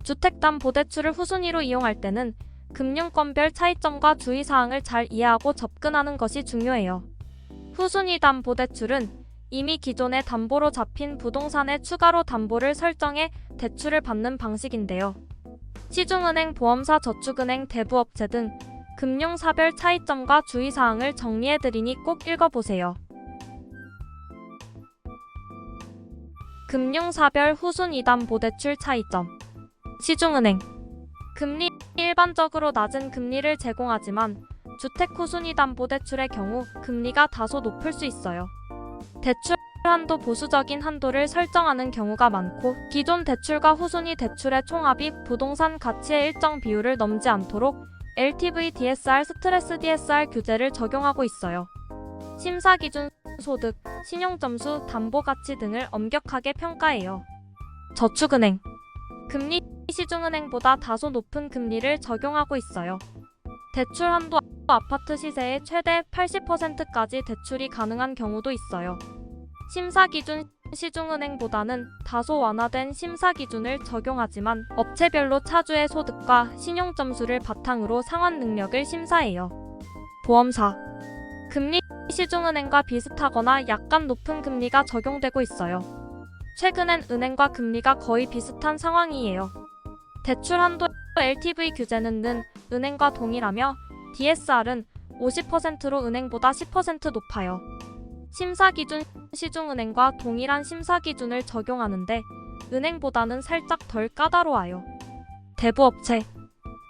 주택담보대출을 후순위로 이용할 때는 금융권별 차이점과 주의사항을 잘 이해하고 접근하는 것이 중요해요. 후순위 담보대출은 이미 기존의 담보로 잡힌 부동산에 추가로 담보를 설정해 대출을 받는 방식인데요. 시중은행, 보험사, 저축은행, 대부업체 등 금융사별 차이점과 주의사항을 정리해드리니 꼭 읽어보세요. 금융사별 후순위 담보대출 차이점. 시중은행 금리 일반적으로 낮은 금리를 제공하지만 주택 후순위 담보대출의 경우 금리가 다소 높을 수 있어요. 대출 한도 보수적인 한도를 설정하는 경우가 많고 기존 대출과 후순위 대출의 총합이 부동산 가치의 일정 비율을 넘지 않도록 LTV DSR, 스트레스 DSR 규제를 적용하고 있어요. 심사 기준, 소득, 신용점수, 담보가치 등을 엄격하게 평가해요. 저축은행 금리 시중은행보다 다소 높은 금리를 적용하고 있어요. 대출 한도 아파트 시세의 최대 80%까지 대출이 가능한 경우도 있어요. 심사 기준 시중은행보다는 다소 완화된 심사 기준을 적용하지만 업체별로 차주의 소득과 신용점수를 바탕으로 상환 능력을 심사해요. 보험사 금리 시중은행과 비슷하거나 약간 높은 금리가 적용되고 있어요. 최근엔 은행과 금리가 거의 비슷한 상황이에요. 대출 한도 LTV 규제는 은행과 동일하며 DSR은 50%로 은행보다 10% 높아요. 심사 기준 시중은행과 동일한 심사 기준을 적용하는데 은행보다는 살짝 덜 까다로워요. 대부업체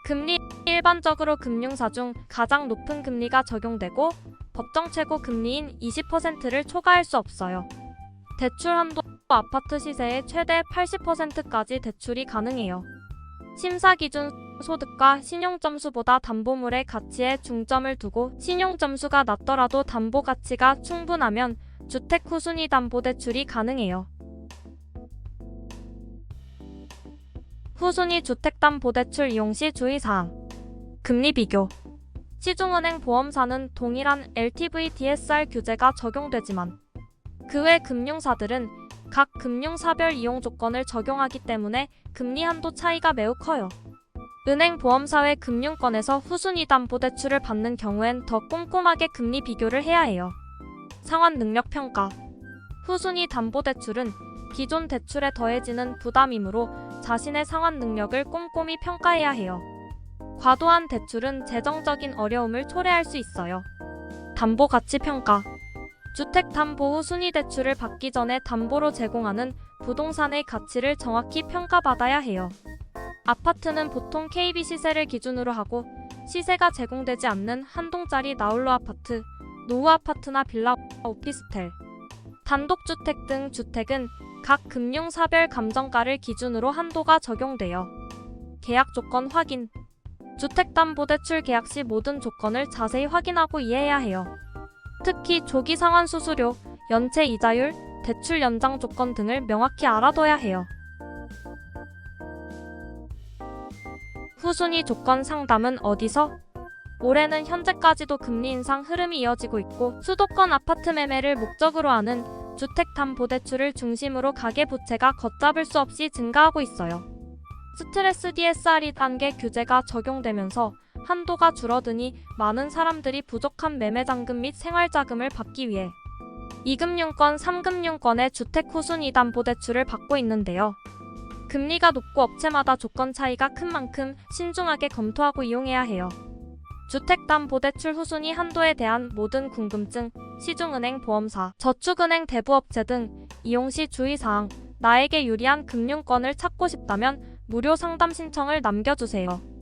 금리 일반적으로 금융사 중 가장 높은 금리가 적용되고 법정 최고 금리인 20%를 초과할 수 없어요. 대출 한도 아파트 시세의 최대 80%까지 대출이 가능해요. 심사 기준 소득과 신용점수보다 담보물의 가치에 중점을 두고 신용점수가 낮더라도 담보 가치가 충분하면 주택 후순위 담보대출이 가능해요. 후순위 주택담보대출 이용 시 주의사항. 금리 비교. 시중은행, 보험사는 동일한 LTV DSR 규제가 적용되지만 그 외 금융사들은 각 금융사별 이용 조건을 적용하기 때문에 금리 한도 차이가 매우 커요. 은행, 보험사회 금융권에서 후순위 담보대출을 받는 경우엔 더 꼼꼼하게 금리 비교를 해야 해요. 상환 능력 평가. 후순위 담보대출은 기존 대출에 더해지는 부담이므로 자신의 상환 능력을 꼼꼼히 평가해야 해요. 과도한 대출은 재정적인 어려움을 초래할 수 있어요. 담보 가치 평가. 주택 담보 후 순위 대출을 받기 전에 담보로 제공하는 부동산의 가치를 정확히 평가받아야 해요. 아파트는 보통 KB 시세를 기준으로 하고 시세가 제공되지 않는 한동짜리 나홀로 아파트, 노후 아파트나 빌라, 오피스텔, 단독주택 등 주택은 각 금융사별 감정가를 기준으로 한도가 적용돼요. 계약 조건 확인. 주택담보대출 계약 시 모든 조건을 자세히 확인하고 이해해야 해요. 특히 조기 상환 수수료, 연체 이자율, 대출 연장 조건 등을 명확히 알아둬야 해요. 후순위 조건 상담은 어디서? 올해는 현재까지도 금리 인상 흐름이 이어지고 있고 수도권 아파트 매매를 목적으로 하는 주택담보대출을 중심으로 가계부채가 걷잡을 수 없이 증가하고 있어요. 스트레스 DSR 2단계 규제가 적용되면서 한도가 줄어드니 많은 사람들이 부족한 매매자금 및 생활자금을 받기 위해 2금융권, 3금융권의 주택 후순위 담보대출을 받고 있는데요. 금리가 높고 업체마다 조건 차이가 큰 만큼 신중하게 검토하고 이용해야 해요. 주택담보대출 후순위 한도에 대한 모든 궁금증, 시중은행, 보험사, 저축은행, 대부업체 등 이용 시 주의사항, 나에게 유리한 금융권을 찾고 싶다면 무료 상담 신청을 남겨주세요.